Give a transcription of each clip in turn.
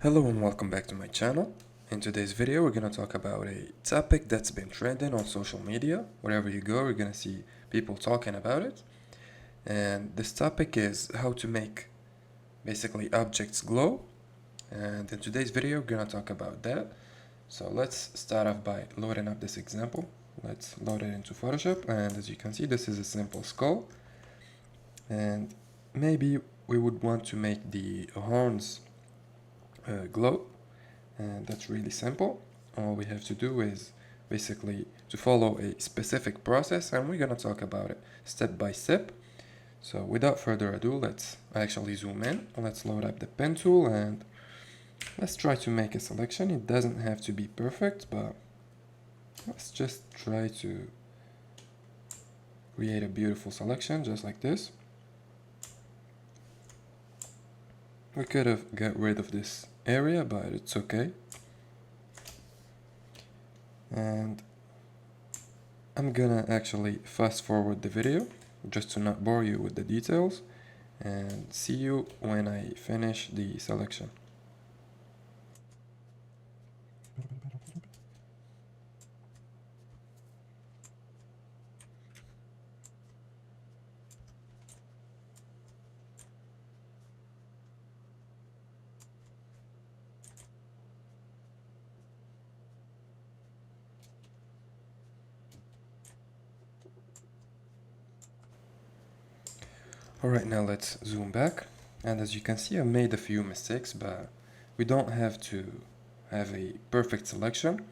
Hello and welcome back to my channel. In today's video, we're going to talk about a topic that's been trending on social media. Wherever you go, you're going to see people talking about it. And this topic is how to make basically objects glow. And in today's video, we're going to talk about that. So let's start off by loading up this example. Let's load it into Photoshop. And as you can see, this is a simple skull. And maybe we would want to make the horns glow, and that's really simple. All we have to do is basically to follow a specific process, and we're gonna talk about it step by step. So without further ado, let's actually zoom in. Let's load up the pen tool and let's try to make a selection. It doesn't have to be perfect, but let's just try to create a beautiful selection just like this. We could have got rid of this area, but it's okay. And I'm gonna actually fast forward the video just to not bore you with the details, and see you when I finish the selection. Alright, now let's zoom back, and as you can see I made a few mistakes, but we don't have to have a perfect selection.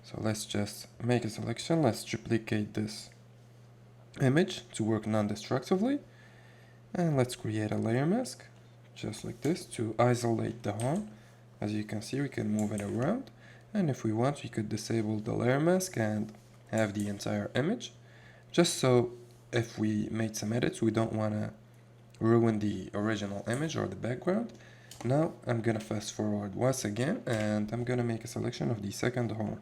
So let's just make a selection. Let's duplicate this image to work non-destructively, and let's create a layer mask just like this to isolate the horn. As you can see, we can move it around, and if we want we could disable the layer mask and have the entire image, just so if we made some edits we don't want to ruin the original image or the background. Now I'm gonna fast forward once again, and I'm gonna make a selection of the second horn.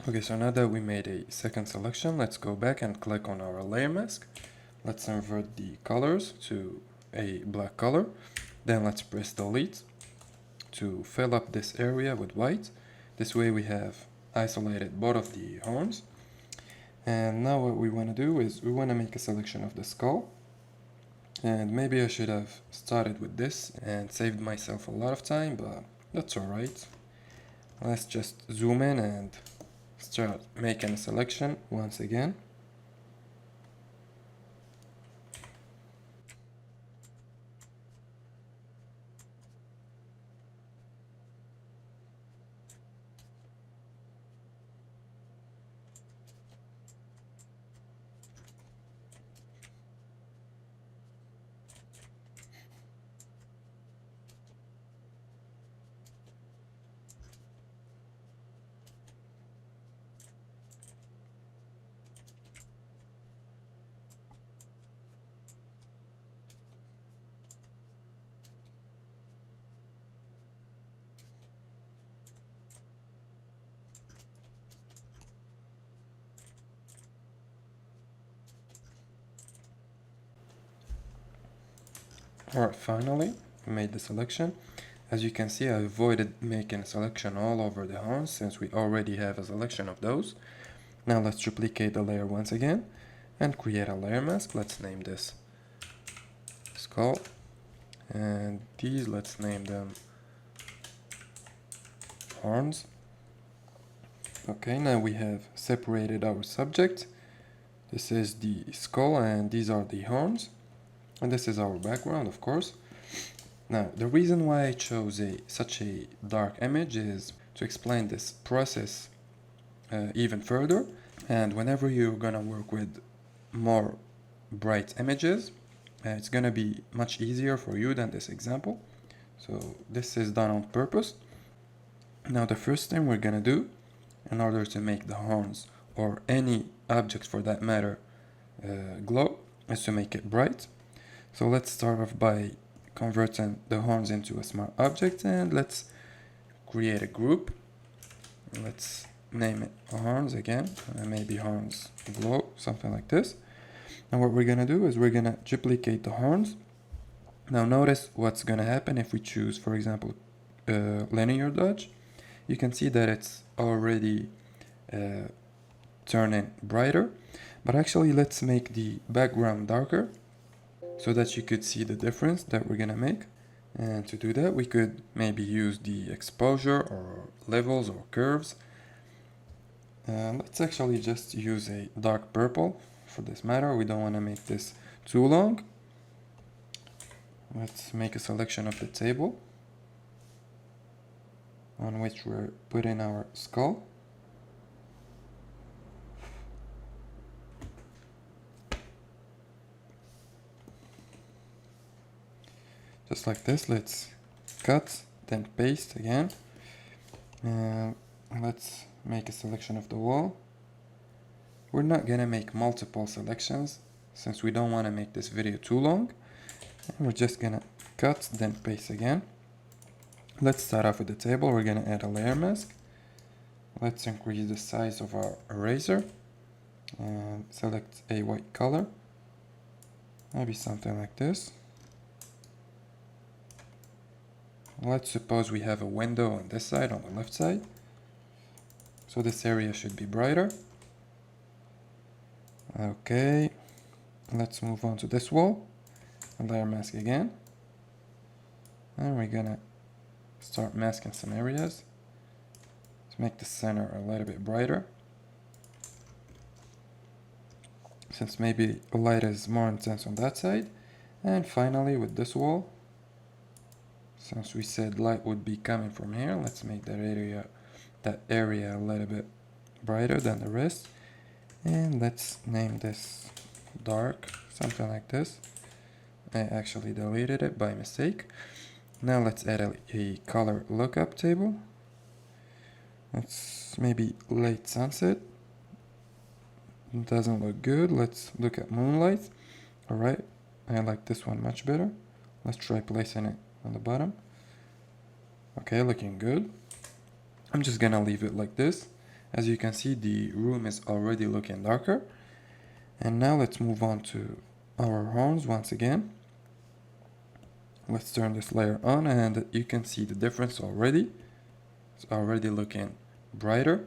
Okay, so now that we made a second selection, let's go back and click on our layer mask. Let's invert the colors to a black color. Then let's press delete to fill up this area with white. This way we have isolated both of the horns. And now what we want to do is we want to make a selection of the skull. And maybe I should have started with this and saved myself a lot of time, but that's alright. Let's just zoom in and start making a selection once again. Alright, finally we made the selection. As you can see, I avoided making a selection all over the horns since we already have a selection of those. Now let's duplicate the layer once again and create a layer mask. Let's name this skull, and these let's name them horns. Okay, now we have separated our subject. This is the skull and these are the horns, and this is our background, of course. Now the reason why I chose such a dark image is to explain this process even further. And whenever you're gonna work with more bright images, It's gonna be much easier for you than this example. So this is done on purpose. Now the first thing we're gonna do in order to make the horns or any object for that matter glow is to make it bright. So let's start off by converting the horns into a smart object, and let's create a group. Let's name it horns again, and maybe horns glow, something like this. And what we're gonna do is we're gonna duplicate the horns. Now notice what's gonna happen if we choose, for example, linear dodge. You can see that it's already turning brighter, but actually let's make the background darker so that you could see the difference that we're gonna make. And to do that, we could maybe use the exposure or levels or curves. Let's actually just use a dark purple for this matter. We don't want to make this too long. Let's make a selection of the table on which we're putting our skull. Just like this, let's cut, then paste again. Let's make a selection of the wall. We're not gonna make multiple selections since we don't want to make this video too long. And we're just gonna cut, then paste again. Let's start off with the table. We're gonna add a layer mask. Let's increase the size of our eraser and select a white color. Maybe something like this. Let's suppose we have a window on this side, on the left side. So this area should be brighter. Okay, let's move on to this wall. A layer mask again. And we're gonna start masking some areas to make the center a little bit brighter, since maybe the light is more intense on that side. And finally with this wall, since we said light would be coming from here, let's make that area a little bit brighter than the rest. And let's name this dark, something like this. I actually deleted it by mistake. Now let's add a color lookup table. Let's maybe late sunset. It doesn't look good. Let's look at moonlight. Alright, I like this one much better. Let's try placing it on the bottom. Okay, looking good. I'm just gonna leave it like this. As you can see, the room is already looking darker. And now let's move on to our horns once again. Let's turn this layer on and you can see the difference already. It's already looking brighter.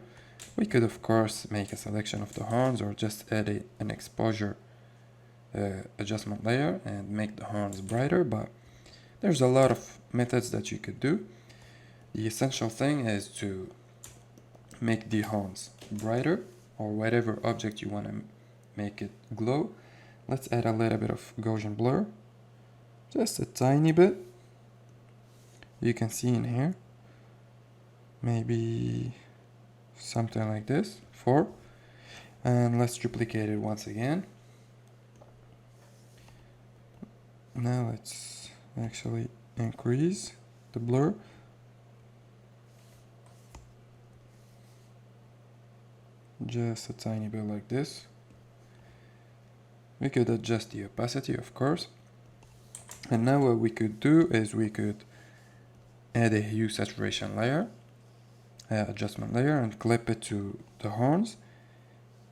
We could of course make a selection of the horns or just add an exposure adjustment layer and make the horns brighter, but there's a lot of methods that you could do. The essential thing is to make the horns brighter, or whatever object you want to make it glow. Let's add a little bit of Gaussian blur, just a tiny bit. You can see in here, maybe something like this, 4. And let's duplicate it once again. Now let's actually increase the blur. Just a tiny bit like this. We could adjust the opacity, of course. And now what we could do is we could add a hue saturation layer, adjustment layer, and clip it to the horns.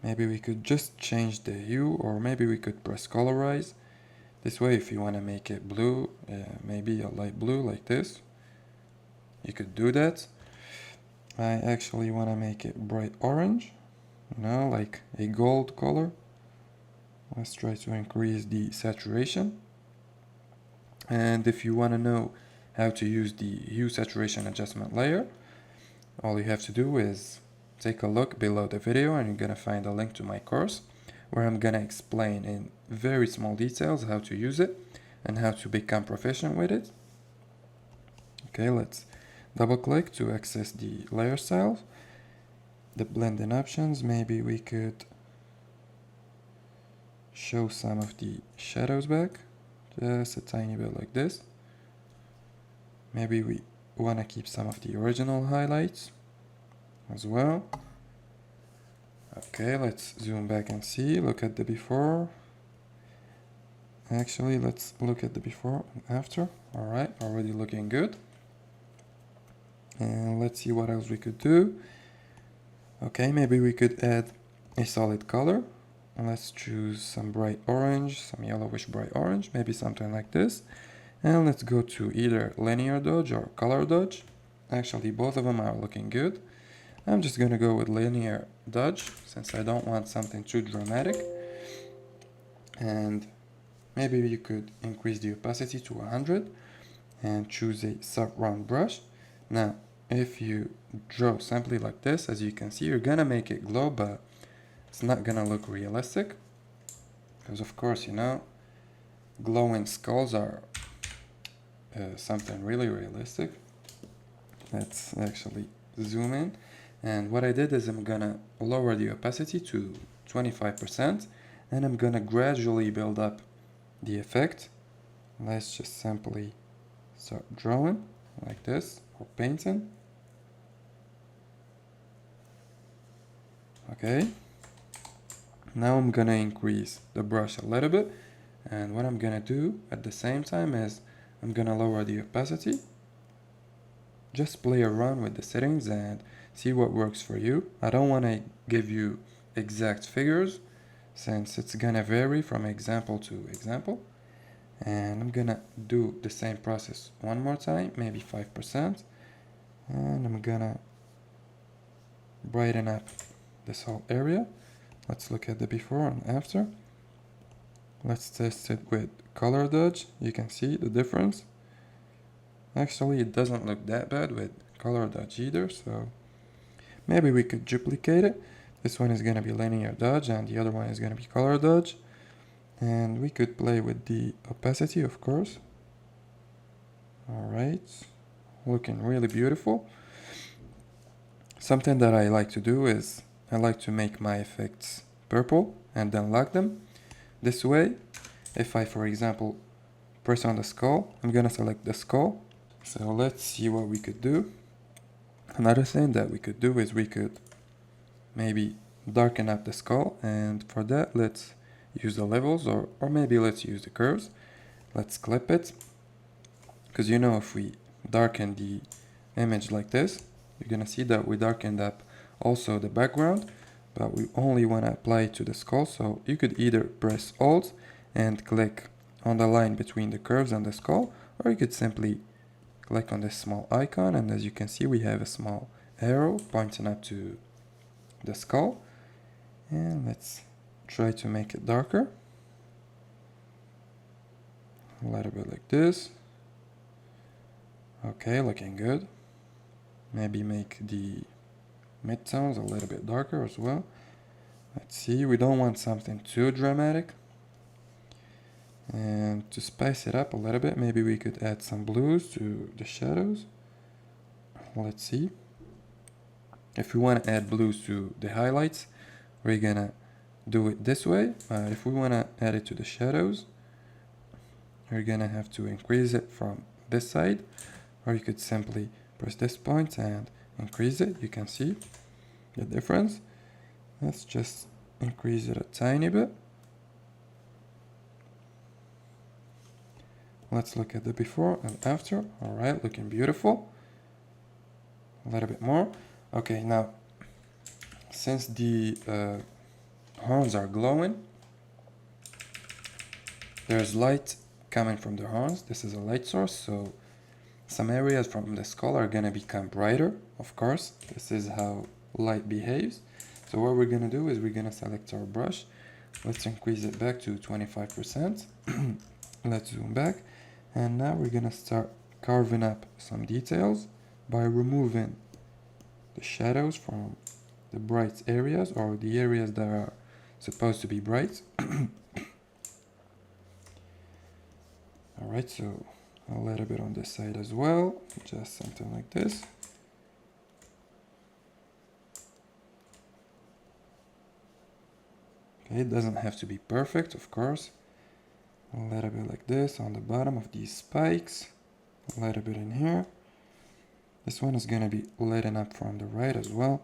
Maybe we could just change the hue, or maybe we could press colorize. This way, if you want to make it blue, maybe a light blue like this, you could do that. I actually want to make it bright orange, like a gold color. Let's try to increase the saturation. And if you want to know how to use the hue saturation adjustment layer, all you have to do is take a look below the video and you're gonna find a link to my course where I'm gonna explain in very small details how to use it and how to become proficient with it. Okay, let's double click to access the layer styles, the blending options. Maybe we could show some of the shadows back. just a tiny bit like this. Maybe we want to keep some of the original highlights as well. Okay, let's zoom back and see. Look at the before. Actually, let's look at the before and after. All right, already looking good. And let's see what else we could do. Okay, maybe we could add a solid color. And let's choose some bright orange, some yellowish bright orange, maybe something like this. And let's go to either linear dodge or color dodge. Actually, both of them are looking good. I'm just gonna go with linear dodge since I don't want something too dramatic. And maybe you could increase the opacity to 100 and choose a soft round brush. Now, if you draw simply like this, as you can see, you're gonna make it glow, but it's not gonna look realistic. Because of course, you know, glowing skulls are something really realistic. Let's actually zoom in. And what I did is I'm gonna lower the opacity to 25% and I'm gonna gradually build up the effect. Let's just simply start drawing like this or painting. Okay. Now I'm gonna increase the brush a little bit, and what I'm gonna do at the same time is I'm gonna lower the opacity. Just play around with the settings and see what works for you. I don't want to give you exact figures since it's gonna vary from example to example. And I'm gonna do the same process one more time, maybe 5%. And I'm gonna brighten up this whole area. Let's look at the before and after. Let's test it with color dodge. You can see the difference. Actually, it doesn't look that bad with color dodge either, so maybe we could duplicate it. This one is going to be linear dodge and the other one is going to be color dodge. And we could play with the opacity, of course. Alright, looking really beautiful. Something that I like to do is I like to make my effects purple and then lock them. This way, if I, for example, press on the skull, I'm going to select the skull. So let's see what we could do. Another thing that we could do is we could maybe darken up the skull, and for that let's use the levels or maybe let's use the curves. Let's clip it, because you know if we darken the image like this, you're gonna see that we darkened up also the background, but we only want to apply it to the skull. So you could either press Alt and click on the line between the curves and the skull, or you could simply click on this small icon, and as you can see we have a small arrow pointing up to the skull. And let's try to make it darker, a little bit like this. Okay, looking good. Maybe make the midtones a little bit darker as well. Let's see, we don't want something too dramatic. And to spice it up a little bit, maybe we could add some blues to the shadows. Let's see. If we want to add blues to the highlights, we're gonna do it this way. If we want to add it to the shadows, you're gonna have to increase it from this side, or you could simply press this point and increase it. You can see the difference. Let's just increase it a tiny bit. Let's look at the before and after. All right, looking beautiful. A little bit more. Okay, now since the horns are glowing, there's light coming from the horns. This is a light source, so some areas from the skull are gonna become brighter. Of course, this is how light behaves. So what we're gonna do is we're gonna select our brush. Let's increase it back to 25%. Let's zoom back. And now we're gonna start carving up some details by removing the shadows from the bright areas, or the areas that are supposed to be bright. Alright, so a little bit on this side as well, just something like this. Okay, it doesn't have to be perfect, of course. A little bit like this on the bottom of these spikes. A little bit in here. This one is gonna be lighting up from the right as well.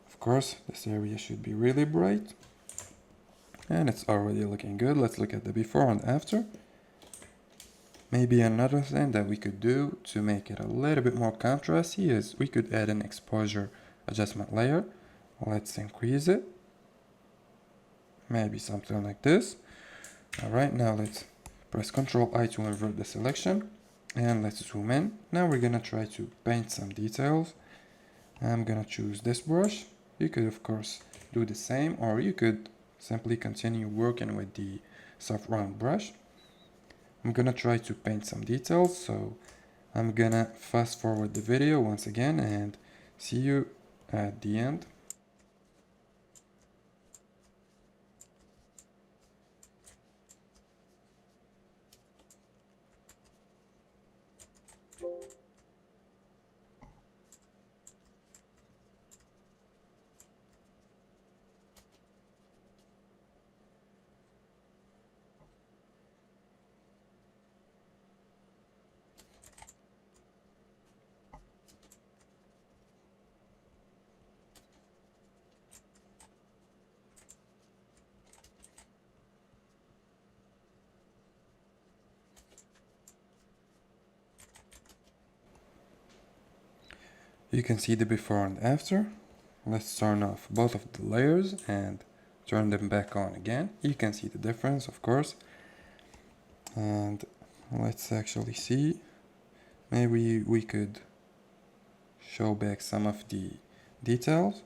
Of course, this area should be really bright. And it's already looking good. Let's look at the before and after. Maybe another thing that we could do to make it a little bit more contrasty is we could add an exposure adjustment layer. Let's increase it. Maybe something like this. Alright, now let's press Ctrl I to invert the selection. And let's zoom in. Now we're gonna try to paint some details. I'm gonna choose this brush. You could of course do the same, or you could simply continue working with the soft round brush. I'm gonna try to paint some details, so I'm gonna fast forward the video once again and see you at the end. You can see the before and after. Let's turn off both of the layers and turn them back on again. You can see the difference, of course. And let's actually see. Maybe we could show back some of the details.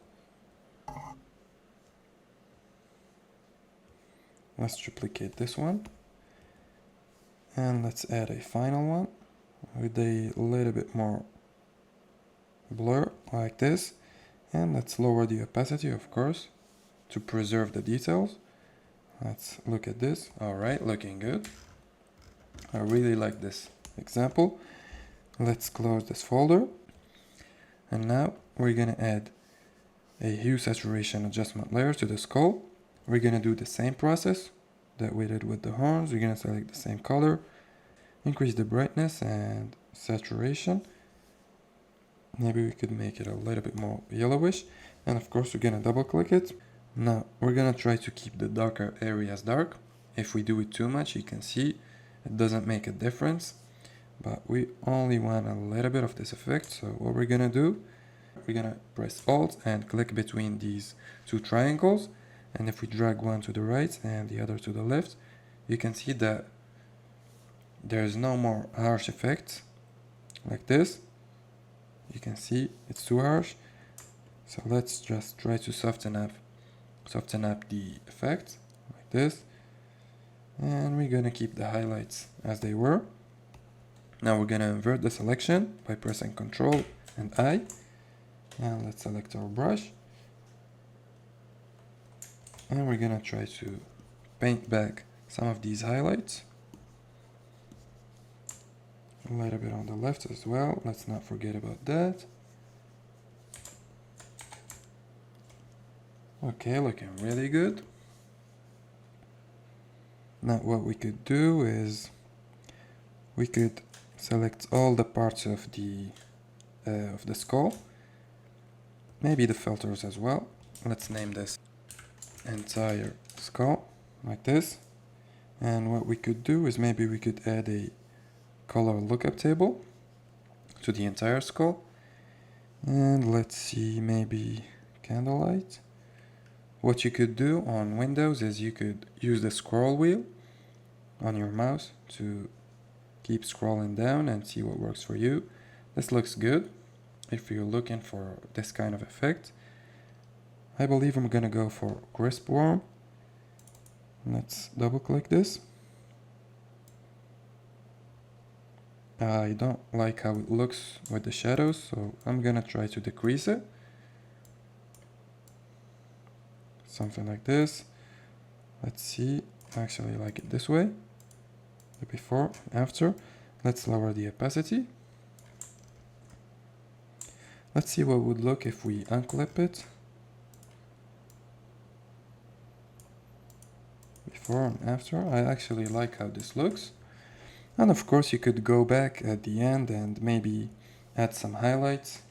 Let's duplicate this one. And let's add a final one with a little bit more blur like this. And let's lower the opacity, of course, to preserve the details. Let's look at this. Alright, looking good. I really like this example. Let's close this folder. And now we're gonna add a hue saturation adjustment layer to the skull. We're gonna do the same process that we did with the horns. We're gonna select the same color, increase the brightness and saturation. Maybe we could make it a little bit more yellowish. And of course, we're gonna double click it. Now we're gonna try to keep the darker areas dark. If we do it too much, you can see it doesn't make a difference, but we only want a little bit of this effect. So what we're gonna do, we're gonna press Alt and click between these two triangles. And if we drag one to the right and the other to the left, you can see that there's no more harsh effects like this. You can see it's too harsh. So let's just try to soften up the effect like this. And we're gonna keep the highlights as they were. Now we're gonna invert the selection by pressing Ctrl and I. And let's select our brush. And we're gonna try to paint back some of these highlights. A little bit on the left as well. Let's not forget about that. Okay, looking really good. Now what we could do is we could select all the parts of the skull, maybe the filters as well. Let's name this entire skull like this. And what we could do is maybe we could add a color lookup table to the entire skull. And let's see, maybe candlelight. What you could do on Windows is you could use the scroll wheel on your mouse to keep scrolling down and see what works for you. This looks good if you're looking for this kind of effect. I believe I'm gonna go for crisp worm. Let's double click this. I don't like how it looks with the shadows, so I'm gonna try to decrease it. Something like this. Let's see, I actually like it this way. The before, after. Let's lower the opacity. Let's see what would look if we unclip it. before and after. I actually like how this looks. And of course you could go back at the end and maybe add some highlights.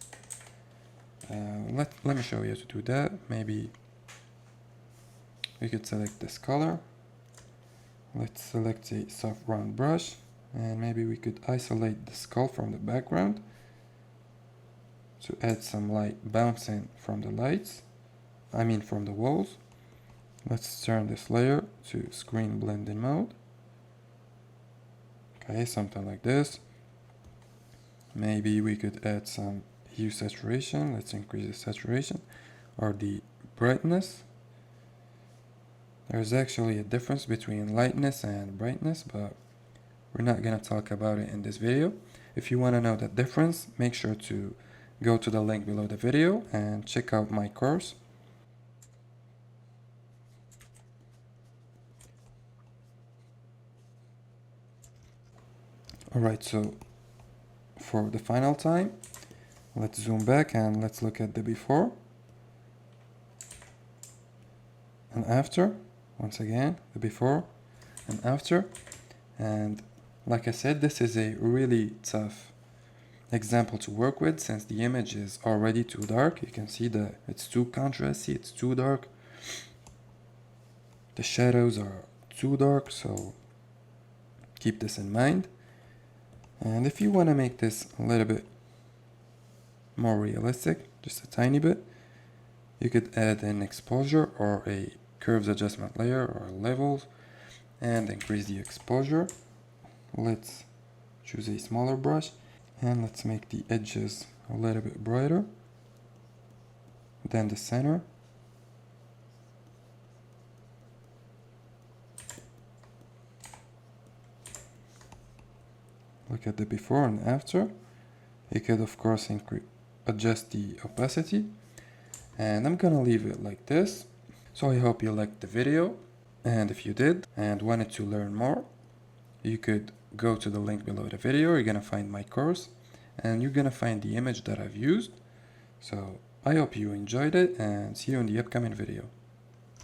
Let me show you how to do that. Maybe we could select this color. Let's select a soft round brush, and maybe we could isolate the skull from the background to add some light bouncing from the lights, from the walls. Let's turn this layer to screen blending mode. Okay, something like this. Maybe we could add some hue saturation. Let's increase the saturation or the brightness. There's actually a difference between lightness and brightness, but we're not going to talk about it in this video. If you want to know the difference, make sure to go to the link below the video and check out my course. Alright, so for the final time, let's zoom back and let's look at the before and after. Once again, the before and after. And like I said, this is a really tough example to work with since the image is already too dark. You can see that it's too contrasty, it's too dark. The shadows are too dark, so keep this in mind. And if you want to make this a little bit more realistic, just a tiny bit, you could add an exposure or a curves adjustment layer or levels and increase the exposure. Let's choose a smaller brush and let's make the edges a little bit brighter than the center. Look at the before and after. You could of course adjust the opacity, and I'm gonna leave it like this. So I hope you liked the video, and if you did and wanted to learn more, you could go to the link below the video. You're gonna find my course and you're gonna find the image that I've used. So I hope you enjoyed it and see you in the upcoming video.